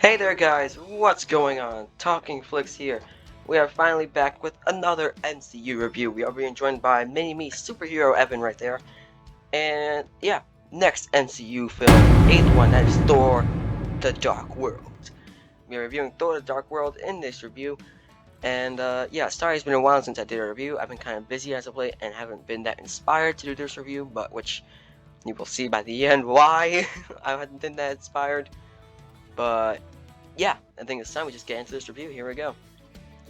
Hey there guys, what's going on? Talking Flicks here. We are finally back with another MCU review. We are being joined by Mini-Me Superhero Evan right there. And yeah, next MCU film, eighth one, that is Thor The Dark World. We are reviewing Thor The Dark World in this review. And yeah, sorry it's been a while since I did a review. I've been kind of busy as of late and haven't been that inspired to do this review, but which you will see by the end why I haven't been that inspired. But yeah, I think it's time we just get into this review. Here we go.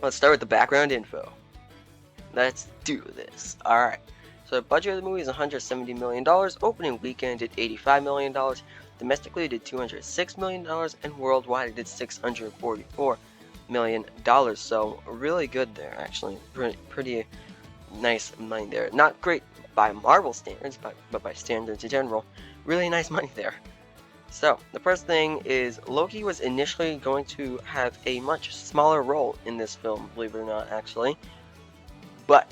Let's start with the background info. Let's do this. Alright. So the budget of the movie is $170 million. Opening weekend did $85 million. Domestically it did $206 million. And worldwide it did $644 million. So really good there, actually. Pretty nice money there. Not great by Marvel standards, but by standards in general. Really nice money there. So, the first thing is, Loki was initially going to have a much smaller role in this film, believe it or not, actually. But,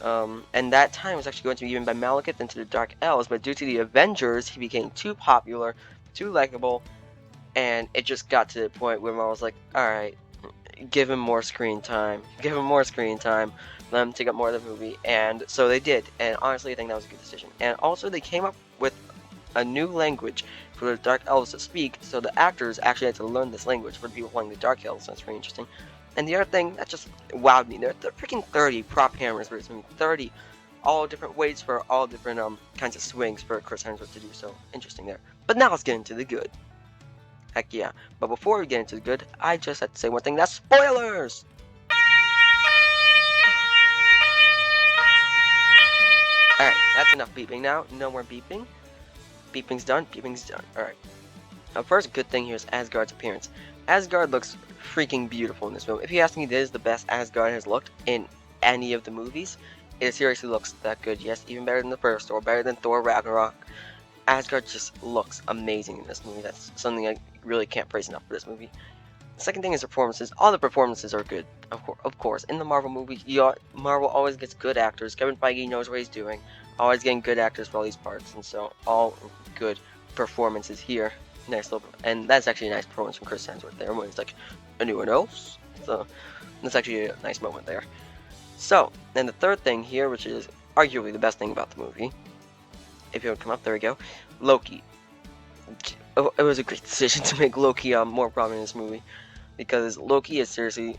and that time was actually going to be given by Malekith into the Dark Elves, but due to the Avengers, he became too popular, too likable, and it just got to the point where I was like, alright, give him more screen time, let him take up more of the movie, and so they did, and honestly I think that was a good decision. And also they came up with a new language for the Dark Elves to speak, so the actors actually had to learn this language for the people playing the Dark Elves. That's pretty interesting. And the other thing that just wowed me, they're freaking 30 prop hammers for this movie, 30, all different weights for all different kinds of swings for Chris Hemsworth to do, so interesting there. But now let's get into the good. Heck yeah. But before we get into the good, I just have to say one thing, that's spoilers! Alright, that's enough beeping now. No more beeping. Beeping's done. Alright. Now, first good thing here is Asgard's appearance. Asgard looks freaking beautiful in this film. If you ask me, this is the best Asgard has looked in any of the movies. It seriously looks that good. Yes, even better than the first, or better than Thor Ragnarok. Asgard just looks amazing in this movie. That's something I really can't praise enough for this movie. The second thing is performances. All the performances are good, of course. In the Marvel movie, Marvel always gets good actors. Kevin Feige knows what he's doing. Always getting good actors for all these parts, and so all good performances here. Nice little, and that's actually a nice performance from Chris Hemsworth there, when he's like, anyone else? So that's actually a nice moment there. So, and the third thing here, which is arguably the best thing about the movie, if you would come up, there we go, Loki. It was a great decision to make Loki more prominent in this movie, because Loki is seriously,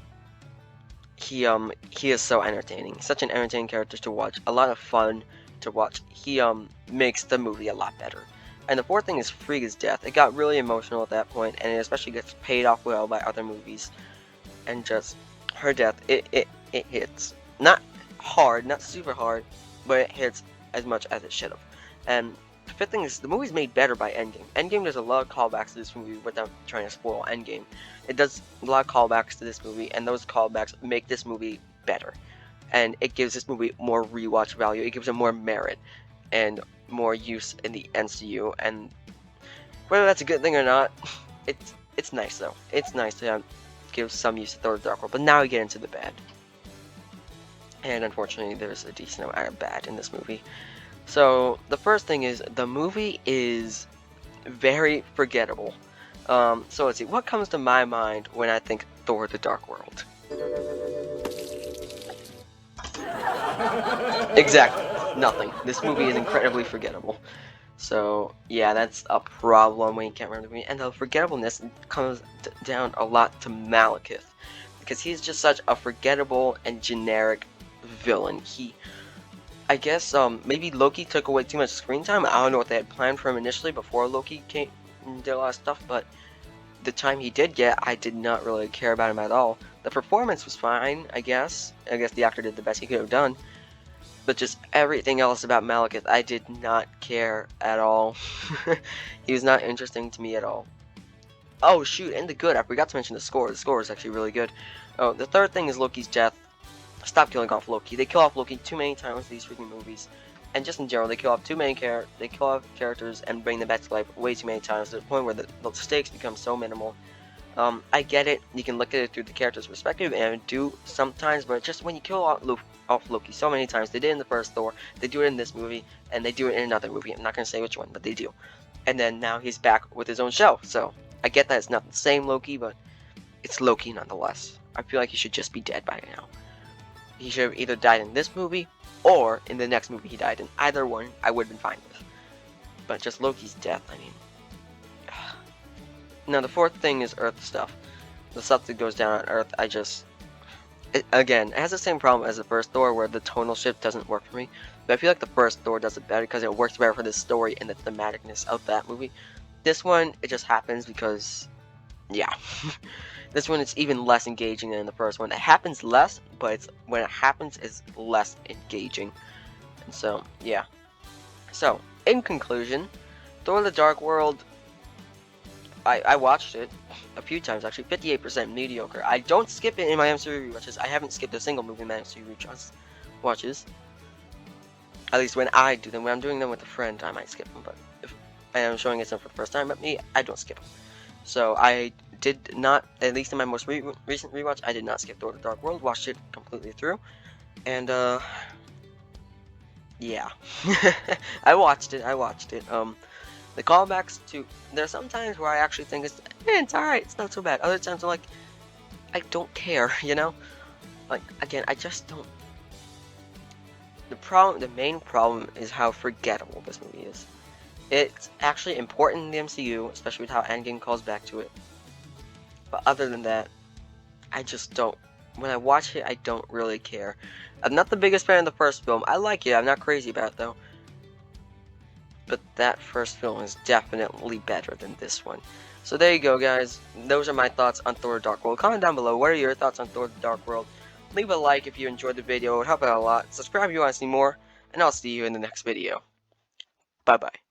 he is so entertaining, such an entertaining character to watch, a lot of fun to watch. He makes the movie a lot better. And the fourth thing is Frigga's death. It got really emotional at that point, and it especially gets paid off well by other movies. And just her death, it hits. Not hard, not super hard, but it hits as much as it should have. And the fifth thing is, the movie's made better by Endgame. Endgame does a lot of callbacks to this movie without trying to spoil Endgame. It does a lot of callbacks to this movie, and those callbacks make this movie better. And it gives this movie more rewatch value, it gives it more merit, and more use in the MCU. And whether that's a good thing or not, it's nice though. It's nice to give some use to Thor the Dark World, but now we get into the bad. And unfortunately, there's a decent amount of bad in this movie. So, the first thing is, the movie is very forgettable. So let's see, what comes to my mind when I think Thor the Dark World? Exactly, nothing. This movie is incredibly forgettable. So, yeah, that's a problem when you can't remember the movie. And the forgettableness comes down a lot to Malekith, because he's just such a forgettable and generic villain. I guess maybe Loki took away too much screen time. I don't know what they had planned for him initially before Loki came and did a lot of stuff, but the time he did get, I did not really care about him at all. The performance was fine, I guess. I guess the actor did the best he could have done. But just everything else about Malekith, I did not care at all. He was not interesting to me at all. Oh shoot, and the good, I forgot to mention the score. The score is actually really good. Oh, the third thing is Loki's death. Stop killing off Loki. They kill off Loki too many times in these freaking movies. And just in general, they kill off characters and bring them back to life way too many times, to the point where the stakes become so minimal. I get it, you can look at it through the character's perspective, and I do sometimes, but just when you kill off Loki so many times, they did in the first Thor, they do it in this movie, and they do it in another movie. I'm not going to say which one, but they do. and then now he's back with his own show. So I get that it's not the same Loki, but it's Loki nonetheless. I feel like he should just be dead by now. He should have either died in this movie or in the next movie he died in. Either one, I would have been fine with. But just Loki's death, I mean. Now the fourth thing is Earth stuff. The stuff that goes down on Earth, again, it has the same problem as the first Thor, where the tonal shift doesn't work for me. But I feel like the first Thor does it better because it works better for the story and the thematicness of that movie. This one, it just happens because, yeah. This one, it's even less engaging than the first one. It happens less, but when it happens, it's less engaging. And so, yeah. So, in conclusion, Thor: The Dark World, I watched it a few times actually. 58% mediocre. I don't skip it in my MCU rewatches. I haven't skipped a single movie in my MCU watches. At least when I do them. When I'm doing them with a friend, I might skip them. But if I am showing it to them for the first time, but me, I don't skip them. So I did not, at least in my most recent rewatch, I did not skip Thor: The Dark World. Watched it completely through, and yeah, I watched it. The callbacks to, there's some times where I actually think it's alright, it's not so bad. Other times I'm like, I don't care, you know? Like, again, I just don't. The main problem is how forgettable this movie is. It's actually important in the MCU, especially with how Endgame calls back to it. But other than that, I just don't. When I watch it, I don't really care. I'm not the biggest fan of the first film. I like it, I'm not crazy about it though. But that first film is definitely better than this one. So there you go, guys. Those are my thoughts on Thor: Dark World. Comment down below, what are your thoughts on Thor: Dark World? Leave a like if you enjoyed the video, it would help out a lot. Subscribe if you want to see more, and I'll see you in the next video. Bye bye.